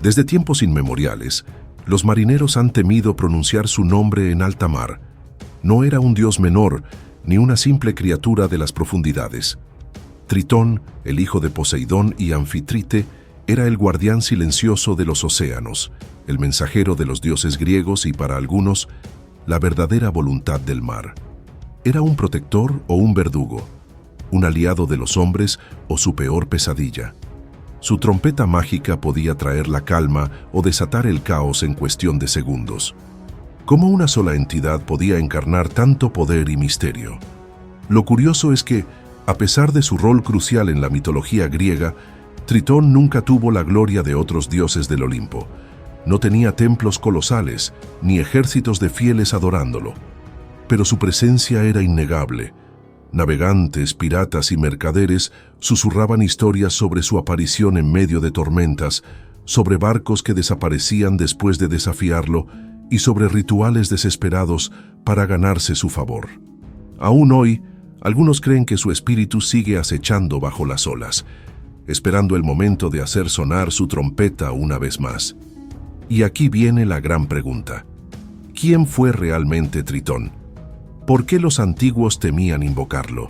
Desde tiempos inmemoriales, los marineros han temido pronunciar su nombre en alta mar. No era un dios menor, ni una simple criatura de las profundidades. Tritón, el hijo de Poseidón y Anfitrite, era el guardián silencioso de los océanos, el mensajero de los dioses griegos y, para algunos, la verdadera voluntad del mar. Era un protector o un verdugo, un aliado de los hombres o su peor pesadilla. Su trompeta mágica podía traer la calma o desatar el caos en cuestión de segundos. ¿Cómo una sola entidad podía encarnar tanto poder y misterio? Lo curioso es que, a pesar de su rol crucial en la mitología griega, Tritón nunca tuvo la gloria de otros dioses del Olimpo. No tenía templos colosales, ni ejércitos de fieles adorándolo. Pero su presencia era innegable. Navegantes, piratas y mercaderes susurraban historias sobre su aparición en medio de tormentas, sobre barcos que desaparecían después de desafiarlo y sobre rituales desesperados para ganarse su favor. Aún hoy, algunos creen que su espíritu sigue acechando bajo las olas, esperando el momento de hacer sonar su trompeta una vez más. Y aquí viene la gran pregunta. ¿Quién fue realmente Tritón? ¿Por qué los antiguos temían invocarlo?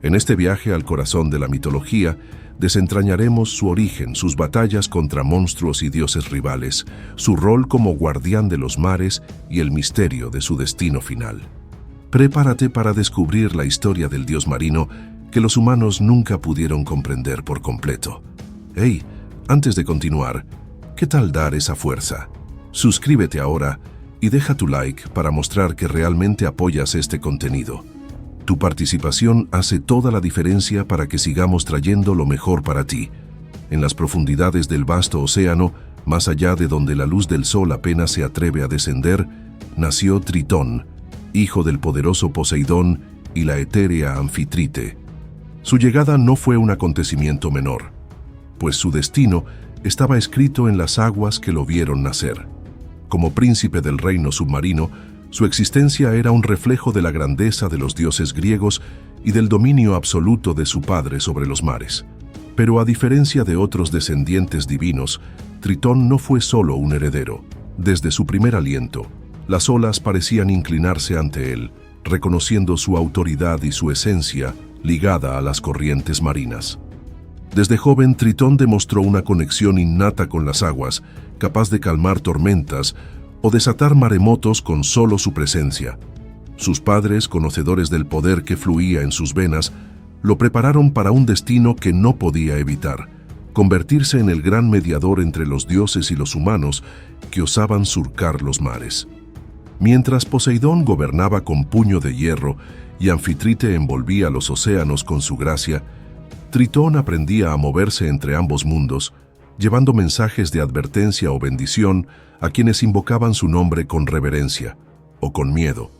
En este viaje al corazón de la mitología, desentrañaremos su origen, sus batallas contra monstruos y dioses rivales, su rol como guardián de los mares y el misterio de su destino final. Prepárate para descubrir la historia del dios marino que los humanos nunca pudieron comprender por completo. Hey, antes de continuar, ¿qué tal dar esa fuerza? Suscríbete ahora y deja tu like para mostrar que realmente apoyas este contenido. Tu participación hace toda la diferencia para que sigamos trayendo lo mejor para ti. En las profundidades del vasto océano, más allá de donde la luz del sol apenas se atreve a descender, nació Tritón, hijo del poderoso Poseidón y la etérea Anfitrite. Su llegada no fue un acontecimiento menor, pues su destino estaba escrito en las aguas que lo vieron nacer. Como príncipe del reino submarino, su existencia era un reflejo de la grandeza de los dioses griegos y del dominio absoluto de su padre sobre los mares. Pero a diferencia de otros descendientes divinos, Tritón no fue solo un heredero. Desde su primer aliento, las olas parecían inclinarse ante él, reconociendo su autoridad y su esencia ligada a las corrientes marinas. Desde joven, Tritón demostró una conexión innata con las aguas, capaz de calmar tormentas o desatar maremotos con solo su presencia. Sus padres, conocedores del poder que fluía en sus venas, lo prepararon para un destino que no podía evitar: convertirse en el gran mediador entre los dioses y los humanos que osaban surcar los mares. Mientras Poseidón gobernaba con puño de hierro y Anfitrite envolvía los océanos con su gracia, Tritón aprendía a moverse entre ambos mundos, llevando mensajes de advertencia o bendición a quienes invocaban su nombre con reverencia o con miedo.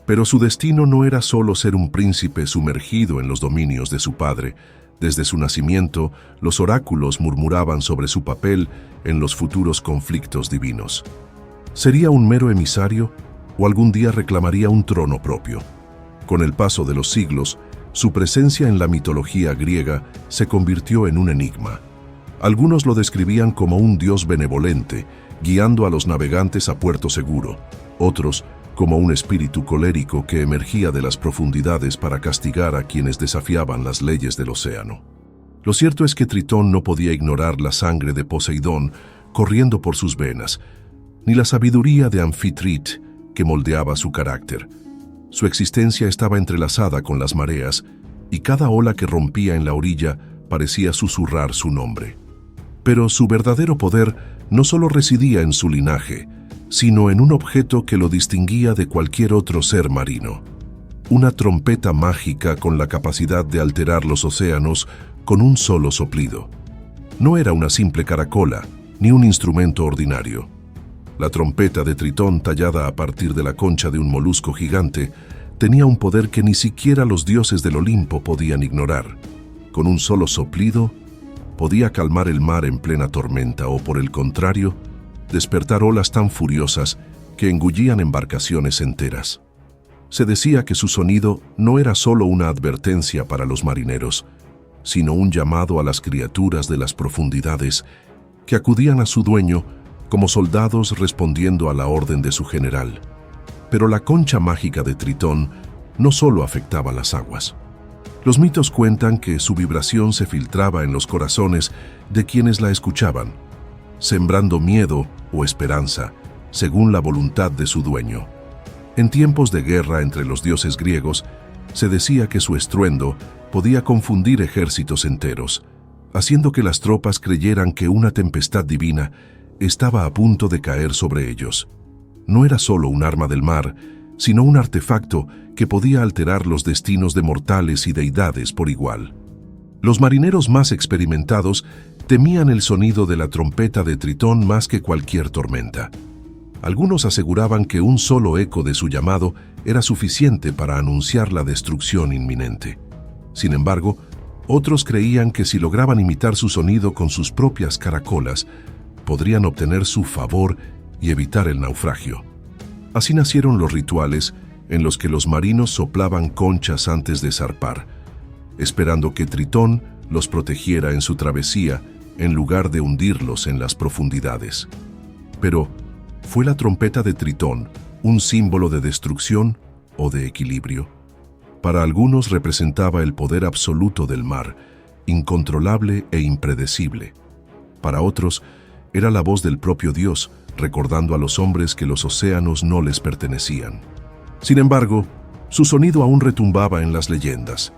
Pero su destino no era solo ser un príncipe sumergido en los dominios de su padre. Desde su nacimiento, los oráculos murmuraban sobre su papel en los futuros conflictos divinos. ¿Sería un mero emisario o algún día reclamaría un trono propio? Con el paso de los siglos, su presencia en la mitología griega se convirtió en un enigma. Algunos lo describían como un dios benevolente, guiando a los navegantes a puerto seguro. Otros, como un espíritu colérico que emergía de las profundidades para castigar a quienes desafiaban las leyes del océano. Lo cierto es que Tritón no podía ignorar la sangre de Poseidón corriendo por sus venas, ni la sabiduría de Anfitrite que moldeaba su carácter. Su existencia estaba entrelazada con las mareas, y cada ola que rompía en la orilla parecía susurrar su nombre. Pero su verdadero poder no solo residía en su linaje, sino en un objeto que lo distinguía de cualquier otro ser marino: una trompeta mágica con la capacidad de alterar los océanos con un solo soplido. No era una simple caracola, ni un instrumento ordinario. La trompeta de Tritón, tallada a partir de la concha de un molusco gigante, tenía un poder que ni siquiera los dioses del Olimpo podían ignorar. Con un solo soplido, podía calmar el mar en plena tormenta o, por el contrario, despertar olas tan furiosas que engullían embarcaciones enteras. Se decía que su sonido no era solo una advertencia para los marineros, sino un llamado a las criaturas de las profundidades que acudían a su dueño como soldados respondiendo a la orden de su general. Pero la concha mágica de Tritón no solo afectaba las aguas. Los mitos cuentan que su vibración se filtraba en los corazones de quienes la escuchaban, sembrando miedo o esperanza, según la voluntad de su dueño. En tiempos de guerra entre los dioses griegos, se decía que su estruendo podía confundir ejércitos enteros, haciendo que las tropas creyeran que una tempestad divina estaba a punto de caer sobre ellos. No era solo un arma del mar, sino un artefacto que podía alterar los destinos de mortales y deidades por igual. Los marineros más experimentados temían el sonido de la trompeta de Tritón más que cualquier tormenta. Algunos aseguraban que un solo eco de su llamado era suficiente para anunciar la destrucción inminente. Sin embargo, otros creían que si lograban imitar su sonido con sus propias caracolas, podrían obtener su favor y evitar el naufragio. Así nacieron los rituales en los que los marinos soplaban conchas antes de zarpar, esperando que Tritón los protegiera en su travesía en lugar de hundirlos en las profundidades. Pero, ¿fue la trompeta de Tritón un símbolo de destrucción o de equilibrio? Para algunos representaba el poder absoluto del mar, incontrolable e impredecible. Para otros, era la voz del propio Dios, recordando a los hombres que los océanos no les pertenecían. Sin embargo, su sonido aún retumbaba en las leyendas,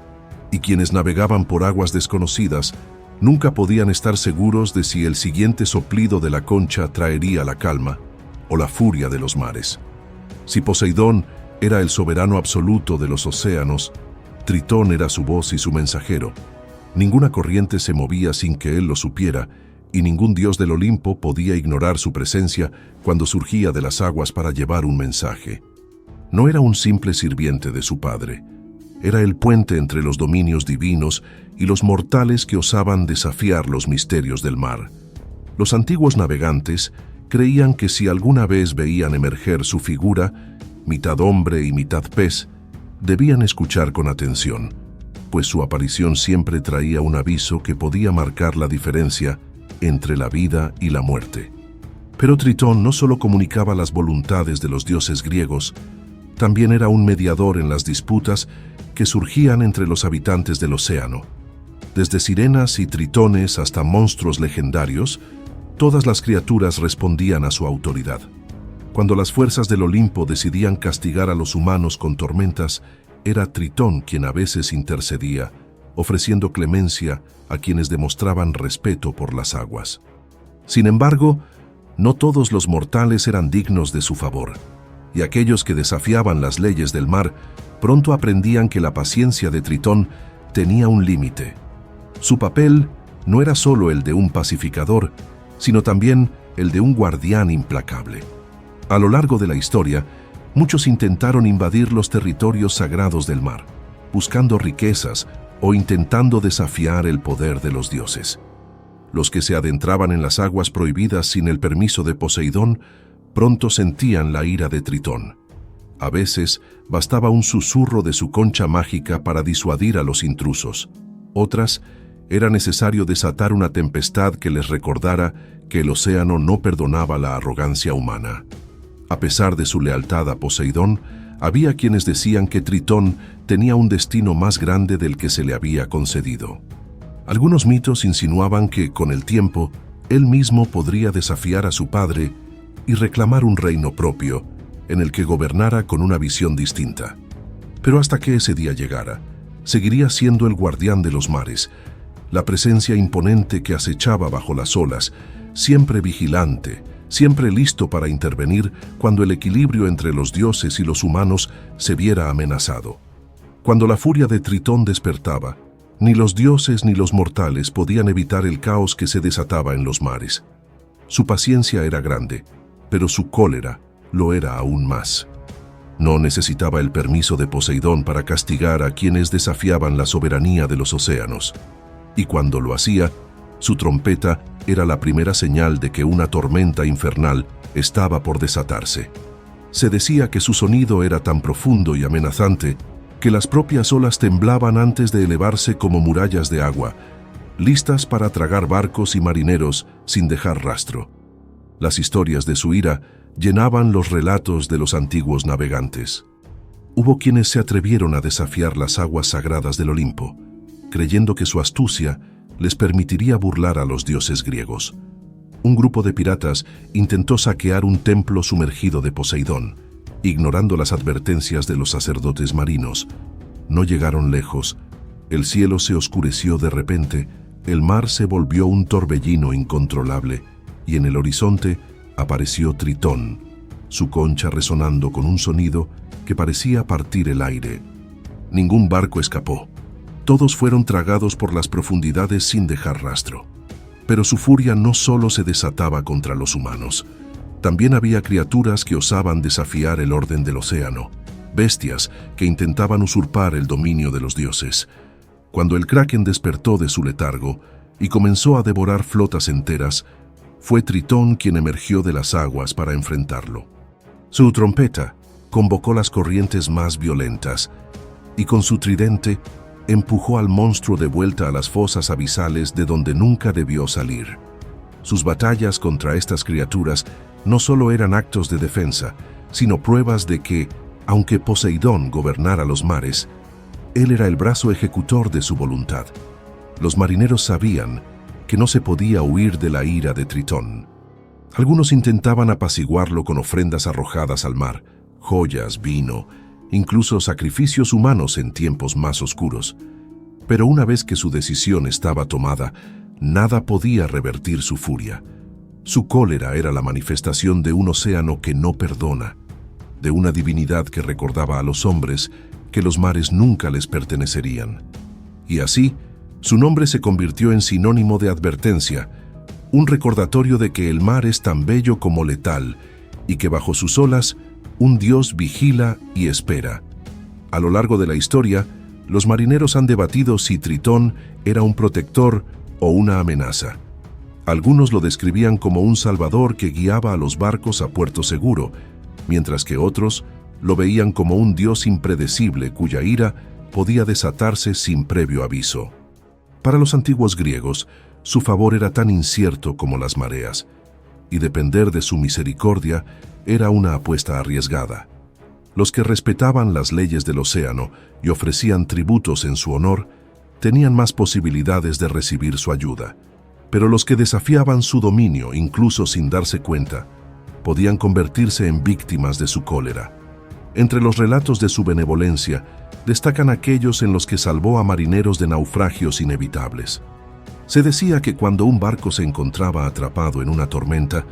y quienes navegaban por aguas desconocidas nunca podían estar seguros de si el siguiente soplido de la concha traería la calma o la furia de los mares. Si Poseidón era el soberano absoluto de los océanos, Tritón era su voz y su mensajero. Ninguna corriente se movía sin que él lo supiera, y ningún dios del Olimpo podía ignorar su presencia cuando surgía de las aguas para llevar un mensaje. No era un simple sirviente de su padre. Era el puente entre los dominios divinos y los mortales que osaban desafiar los misterios del mar. Los antiguos navegantes creían que si alguna vez veían emerger su figura, mitad hombre y mitad pez, debían escuchar con atención, pues su aparición siempre traía un aviso que podía marcar la diferencia entre la vida y la muerte. Pero Tritón no solo comunicaba las voluntades de los dioses griegos, también era un mediador en las disputas que surgían entre los habitantes del océano. Desde sirenas y tritones hasta monstruos legendarios, todas las criaturas respondían a su autoridad. Cuando las fuerzas del Olimpo decidían castigar a los humanos con tormentas, era Tritón quien a veces intercedía, ofreciendo clemencia a quienes demostraban respeto por las aguas. Sin embargo, no todos los mortales eran dignos de su favor, y aquellos que desafiaban las leyes del mar pronto aprendían que la paciencia de Tritón tenía un límite. Su papel no era solo el de un pacificador, sino también el de un guardián implacable. A lo largo de la historia, muchos intentaron invadir los territorios sagrados del mar, buscando riquezas o intentando desafiar el poder de los dioses. Los que se adentraban en las aguas prohibidas sin el permiso de Poseidón pronto sentían la ira de Tritón. A veces bastaba un susurro de su concha mágica para disuadir a los intrusos. Otras, era necesario desatar una tempestad que les recordara que el océano no perdonaba la arrogancia humana. A pesar de su lealtad a Poseidón, había quienes decían que Tritón tenía un destino más grande del que se le había concedido. Algunos mitos insinuaban que, con el tiempo, él mismo podría desafiar a su padre y reclamar un reino propio, en el que gobernara con una visión distinta. Pero hasta que ese día llegara, seguiría siendo el guardián de los mares, la presencia imponente que acechaba bajo las olas, siempre vigilante, siempre listo para intervenir cuando el equilibrio entre los dioses y los humanos se viera amenazado. Cuando la furia de Tritón despertaba, ni los dioses ni los mortales podían evitar el caos que se desataba en los mares. Su paciencia era grande, pero su cólera lo era aún más. No necesitaba el permiso de Poseidón para castigar a quienes desafiaban la soberanía de los océanos. Y cuando lo hacía, su trompeta era la primera señal de que una tormenta infernal estaba por desatarse. Se decía que su sonido era tan profundo y amenazante que las propias olas temblaban antes de elevarse como murallas de agua, listas para tragar barcos y marineros sin dejar rastro. Las historias de su ira llenaban los relatos de los antiguos navegantes. Hubo quienes se atrevieron a desafiar las aguas sagradas del Olimpo, creyendo que su astucia les permitiría burlar a los dioses griegos. Un grupo de piratas intentó saquear un templo sumergido de Poseidón, ignorando las advertencias de los sacerdotes marinos. No llegaron lejos. El cielo se oscureció de repente, el mar se volvió un torbellino incontrolable, y en el horizonte apareció Tritón, su concha resonando con un sonido que parecía partir el aire. Ningún barco escapó. Todos fueron tragados por las profundidades sin dejar rastro. Pero su furia no solo se desataba contra los humanos. También había criaturas que osaban desafiar el orden del océano, bestias que intentaban usurpar el dominio de los dioses. Cuando el Kraken despertó de su letargo y comenzó a devorar flotas enteras, fue Tritón quien emergió de las aguas para enfrentarlo. Su trompeta convocó las corrientes más violentas y con su tridente empujó al monstruo de vuelta a las fosas abisales de donde nunca debió salir. Sus batallas contra estas criaturas no solo eran actos de defensa, sino pruebas de que, aunque Poseidón gobernara los mares, él era el brazo ejecutor de su voluntad. Los marineros sabían que no se podía huir de la ira de Tritón. Algunos intentaban apaciguarlo con ofrendas arrojadas al mar, joyas, vino, incluso sacrificios humanos en tiempos más oscuros. Pero una vez que su decisión estaba tomada, nada podía revertir su furia. Su cólera era la manifestación de un océano que no perdona, de una divinidad que recordaba a los hombres que los mares nunca les pertenecerían. Y así, su nombre se convirtió en sinónimo de advertencia, un recordatorio de que el mar es tan bello como letal y que bajo sus olas un dios vigila y espera. A lo largo de la historia, los marineros han debatido si Tritón era un protector o una amenaza. Algunos lo describían como un salvador que guiaba a los barcos a puerto seguro, mientras que otros lo veían como un dios impredecible cuya ira podía desatarse sin previo aviso. Para los antiguos griegos, su favor era tan incierto como las mareas, y depender de su misericordia era una apuesta arriesgada. Los que respetaban las leyes del océano y ofrecían tributos en su honor, tenían más posibilidades de recibir su ayuda. Pero los que desafiaban su dominio, incluso sin darse cuenta, podían convertirse en víctimas de su cólera. Entre los relatos de su benevolencia, destacan aquellos en los que salvó a marineros de naufragios inevitables. Se decía que cuando un barco se encontraba atrapado en una tormenta,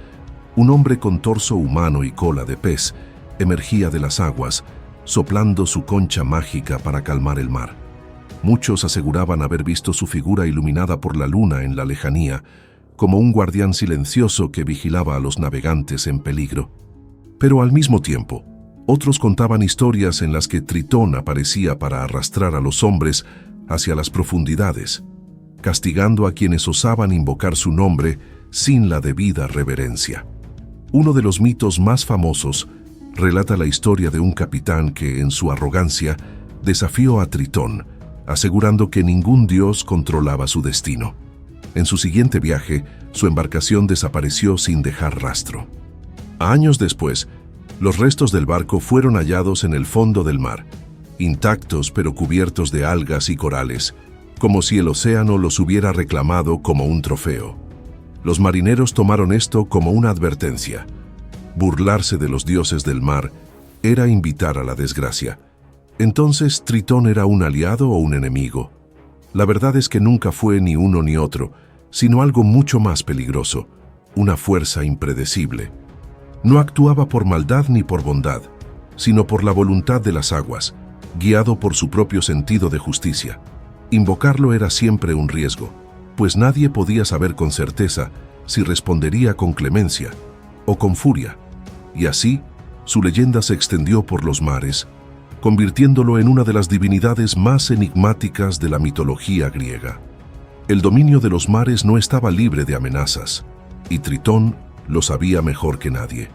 un hombre con torso humano y cola de pez emergía de las aguas, soplando su concha mágica para calmar el mar. Muchos aseguraban haber visto su figura iluminada por la luna en la lejanía, como un guardián silencioso que vigilaba a los navegantes en peligro. Pero al mismo tiempo, otros contaban historias en las que Tritón aparecía para arrastrar a los hombres hacia las profundidades, castigando a quienes osaban invocar su nombre sin la debida reverencia. Uno de los mitos más famosos relata la historia de un capitán que, en su arrogancia, desafió a Tritón, asegurando que ningún dios controlaba su destino. En su siguiente viaje, su embarcación desapareció sin dejar rastro. Años después, los restos del barco fueron hallados en el fondo del mar, intactos pero cubiertos de algas y corales, como si el océano los hubiera reclamado como un trofeo. Los marineros tomaron esto como una advertencia. Burlarse de los dioses del mar era invitar a la desgracia. Entonces, ¿Tritón era un aliado o un enemigo? La verdad es que nunca fue ni uno ni otro, sino algo mucho más peligroso, una fuerza impredecible. No actuaba por maldad ni por bondad, sino por la voluntad de las aguas, guiado por su propio sentido de justicia. Invocarlo era siempre un riesgo, pues nadie podía saber con certeza si respondería con clemencia o con furia, y así su leyenda se extendió por los mares, convirtiéndolo en una de las divinidades más enigmáticas de la mitología griega. El dominio de los mares no estaba libre de amenazas, y Tritón lo sabía mejor que nadie.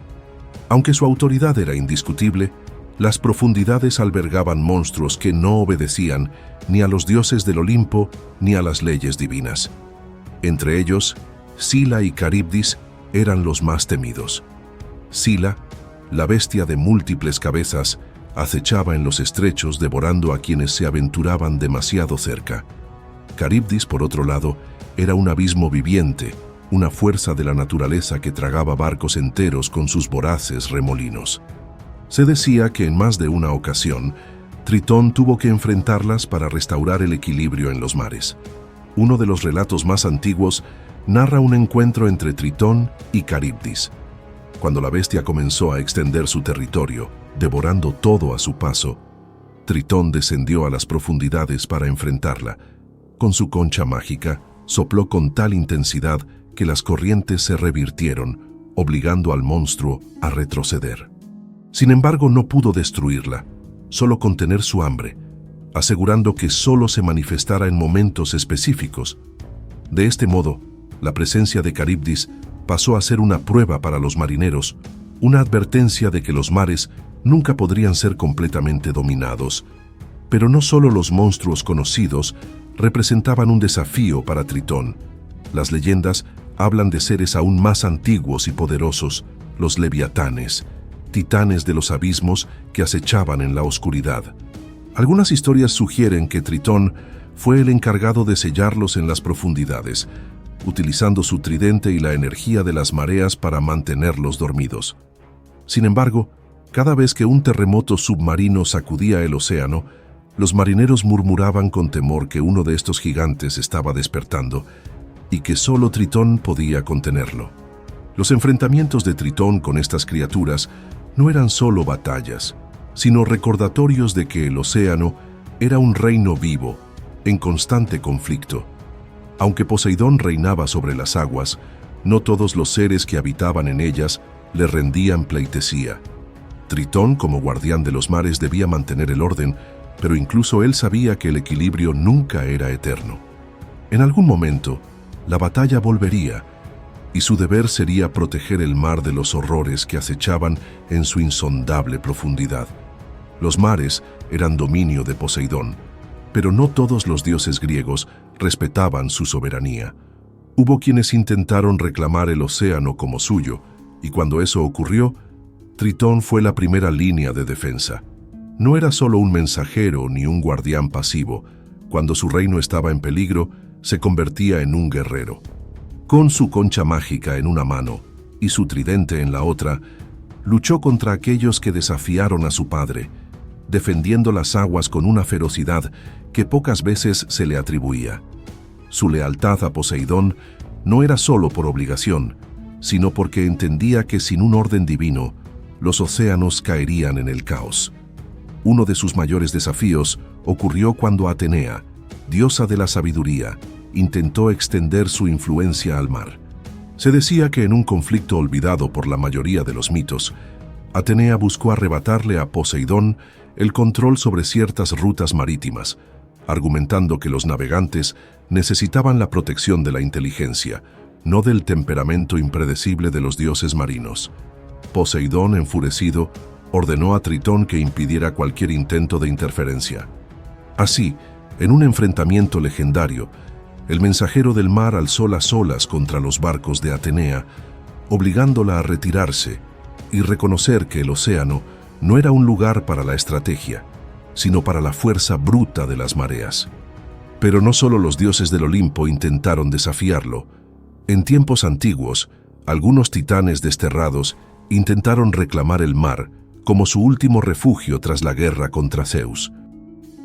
Aunque su autoridad era indiscutible, Las profundidades albergaban monstruos que no obedecían ni a los dioses del Olimpo ni a las leyes divinas. Entre ellos, Sila y Caribdis eran los más temidos. Sila, la bestia de múltiples cabezas, acechaba en los estrechos devorando a quienes se aventuraban demasiado cerca. Caribdis, por otro lado, era un abismo viviente, una fuerza de la naturaleza que tragaba barcos enteros con sus voraces remolinos. Se decía que en más de una ocasión, Tritón tuvo que enfrentarlas para restaurar el equilibrio en los mares. Uno de los relatos más antiguos narra un encuentro entre Tritón y Caribdis. Cuando la bestia comenzó a extender su territorio, devorando todo a su paso, Tritón descendió a las profundidades para enfrentarla. Con su concha mágica, sopló con tal intensidad que las corrientes se revirtieron, obligando al monstruo a retroceder. Sin embargo, no pudo destruirla, solo contener su hambre, asegurando que solo se manifestara en momentos específicos. De este modo, la presencia de Caribdis pasó a ser una prueba para los marineros, una advertencia de que los mares nunca podrían ser completamente dominados. Pero no solo los monstruos conocidos representaban un desafío para Tritón. Las leyendas hablan de seres aún más antiguos y poderosos, los leviatanes, titanes de los abismos que acechaban en la oscuridad. Algunas historias sugieren que Tritón fue el encargado de sellarlos en las profundidades, utilizando su tridente y la energía de las mareas para mantenerlos dormidos. Sin embargo, cada vez que un terremoto submarino sacudía el océano, los marineros murmuraban con temor que uno de estos gigantes estaba despertando y que solo Tritón podía contenerlo. Los enfrentamientos de Tritón con estas criaturas no eran solo batallas, sino recordatorios de que el océano era un reino vivo, en constante conflicto. Aunque Poseidón reinaba sobre las aguas, no todos los seres que habitaban en ellas le rendían pleitesía. Tritón, como guardián de los mares, debía mantener el orden, pero incluso él sabía que el equilibrio nunca era eterno. En algún momento, la batalla volvería, y su deber sería proteger el mar de los horrores que acechaban en su insondable profundidad. Los mares eran dominio de Poseidón, pero no todos los dioses griegos respetaban su soberanía. Hubo quienes intentaron reclamar el océano como suyo, y cuando eso ocurrió, Tritón fue la primera línea de defensa. No era solo un mensajero ni un guardián pasivo. Cuando su reino estaba en peligro, se convertía en un guerrero. Con su concha mágica en una mano y su tridente en la otra, luchó contra aquellos que desafiaron a su padre, defendiendo las aguas con una ferocidad que pocas veces se le atribuía. Su lealtad a Poseidón no era solo por obligación, sino porque entendía que sin un orden divino, los océanos caerían en el caos. Uno de sus mayores desafíos ocurrió cuando Atenea, diosa de la sabiduría, intentó extender su influencia al mar. Se decía que en un conflicto olvidado por la mayoría de los mitos, Atenea buscó arrebatarle a Poseidón el control sobre ciertas rutas marítimas, argumentando que los navegantes necesitaban la protección de la inteligencia, no del temperamento impredecible de los dioses marinos. Poseidón, enfurecido, ordenó a Tritón que impidiera cualquier intento de interferencia. Así, en un enfrentamiento legendario, el mensajero del mar alzó las olas contra los barcos de Atenea, obligándola a retirarse y reconocer que el océano no era un lugar para la estrategia, sino para la fuerza bruta de las mareas. Pero no solo los dioses del Olimpo intentaron desafiarlo. En tiempos antiguos, algunos titanes desterrados intentaron reclamar el mar como su último refugio tras la guerra contra Zeus.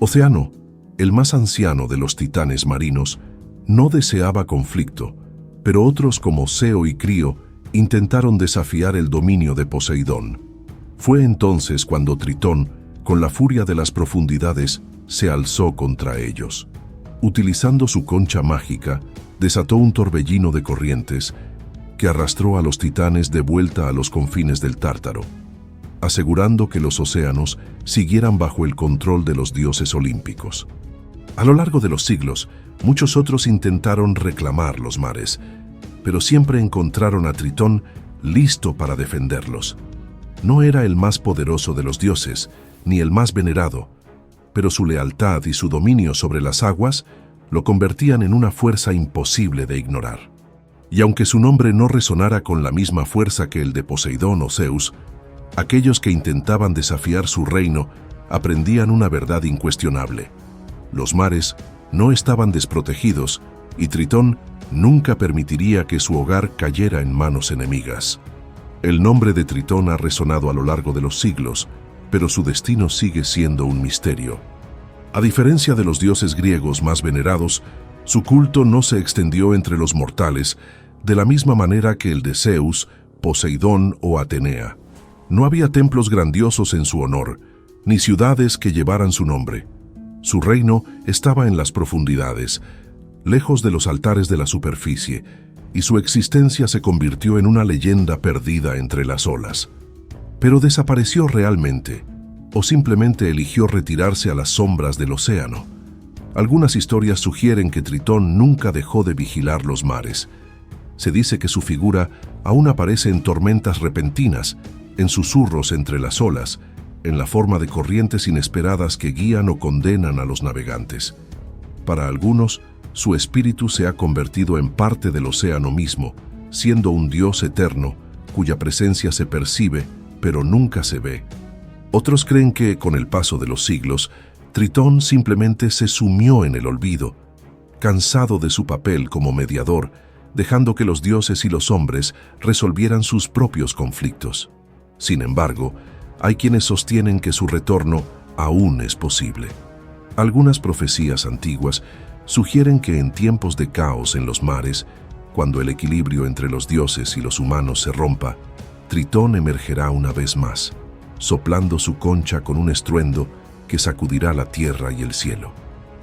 Océano, el más anciano de los titanes marinos, no deseaba conflicto, pero otros como Seo y Crío intentaron desafiar el dominio de Poseidón. Fue entonces cuando Tritón, con la furia de las profundidades, se alzó contra ellos. Utilizando su concha mágica, desató un torbellino de corrientes que arrastró a los titanes de vuelta a los confines del Tártaro, asegurando que los océanos siguieran bajo el control de los dioses olímpicos. A lo largo de los siglos, muchos otros intentaron reclamar los mares, pero siempre encontraron a Tritón listo para defenderlos. No era el más poderoso de los dioses, ni el más venerado, pero su lealtad y su dominio sobre las aguas lo convertían en una fuerza imposible de ignorar. Y aunque su nombre no resonara con la misma fuerza que el de Poseidón o Zeus, aquellos que intentaban desafiar su reino aprendían una verdad incuestionable. Los mares no estaban desprotegidos y Tritón nunca permitiría que su hogar cayera en manos enemigas. El nombre de Tritón ha resonado a lo largo de los siglos, pero su destino sigue siendo un misterio. A diferencia de los dioses griegos más venerados, su culto no se extendió entre los mortales de la misma manera que el de Zeus, Poseidón o Atenea. No había templos grandiosos en su honor, ni ciudades que llevaran su nombre. Su reino estaba en las profundidades, lejos de los altares de la superficie, y su existencia se convirtió en una leyenda perdida entre las olas. Pero ¿desapareció realmente? ¿O simplemente eligió retirarse a las sombras del océano? Algunas historias sugieren que Tritón nunca dejó de vigilar los mares. Se dice que su figura aún aparece en tormentas repentinas, en susurros entre las olas, en la forma de corrientes inesperadas que guían o condenan a los navegantes. Para algunos, su espíritu se ha convertido en parte del océano mismo, siendo un dios eterno, cuya presencia se percibe, pero nunca se ve. Otros creen que, con el paso de los siglos, Tritón simplemente se sumió en el olvido, cansado de su papel como mediador, dejando que los dioses y los hombres resolvieran sus propios conflictos. Sin embargo, hay quienes sostienen que su retorno aún es posible. Algunas profecías antiguas sugieren que en tiempos de caos en los mares, cuando el equilibrio entre los dioses y los humanos se rompa, Tritón emergerá una vez más, soplando su concha con un estruendo que sacudirá la tierra y el cielo.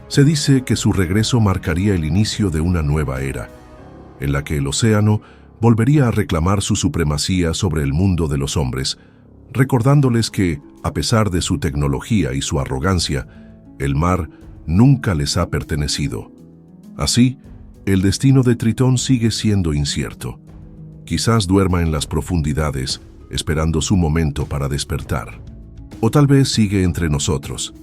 Se dice que su regreso marcaría el inicio de una nueva era, en la que el océano volvería a reclamar su supremacía sobre el mundo de los hombres, recordándoles que, a pesar de su tecnología y su arrogancia, el mar nunca les ha pertenecido. Así, el destino de Tritón sigue siendo incierto. Quizás duerma en las profundidades, esperando su momento para despertar. O tal vez sigue entre nosotros,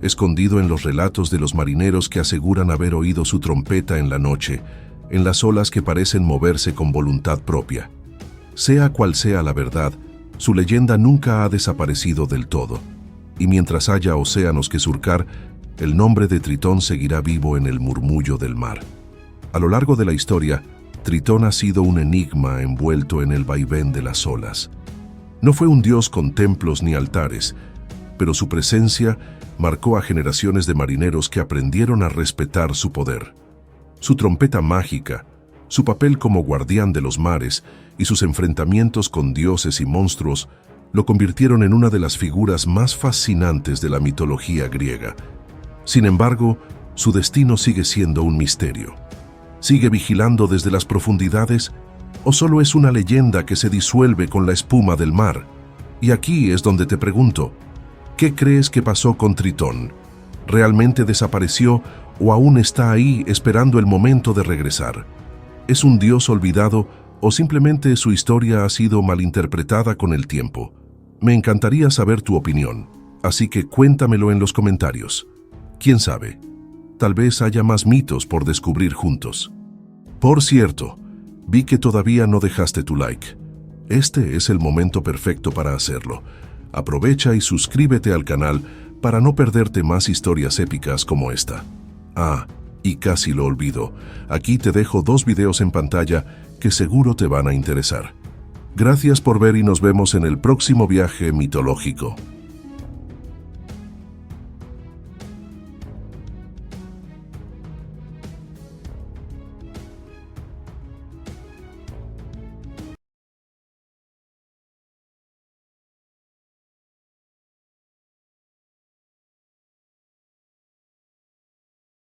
escondido en los relatos de los marineros que aseguran haber oído su trompeta en la noche, en las olas que parecen moverse con voluntad propia. Sea cual sea la verdad, su leyenda nunca ha desaparecido del todo, y mientras haya océanos que surcar, el nombre de Tritón seguirá vivo en el murmullo del mar. A lo largo de la historia, Tritón ha sido un enigma envuelto en el vaivén de las olas. No fue un dios con templos ni altares, pero su presencia marcó a generaciones de marineros que aprendieron a respetar su poder. Su trompeta mágica, su papel como guardián de los mares y sus enfrentamientos con dioses y monstruos lo convirtieron en una de las figuras más fascinantes de la mitología griega. Sin embargo, su destino sigue siendo un misterio. ¿Sigue vigilando desde las profundidades o solo es una leyenda que se disuelve con la espuma del mar? Y aquí es donde te pregunto, ¿qué crees que pasó con Tritón? ¿Realmente desapareció o aún está ahí esperando el momento de regresar? ¿Es un dios olvidado o simplemente su historia ha sido malinterpretada con el tiempo? Me encantaría saber tu opinión, así que cuéntamelo en los comentarios. ¿Quién sabe? Tal vez haya más mitos por descubrir juntos. Por cierto, vi que todavía no dejaste tu like. Este es el momento perfecto para hacerlo. Aprovecha y suscríbete al canal para no perderte más historias épicas como esta. Ah, y casi lo olvido, aquí te dejo 2 videos en pantalla que seguro te van a interesar. Gracias por ver y nos vemos en el próximo viaje mitológico.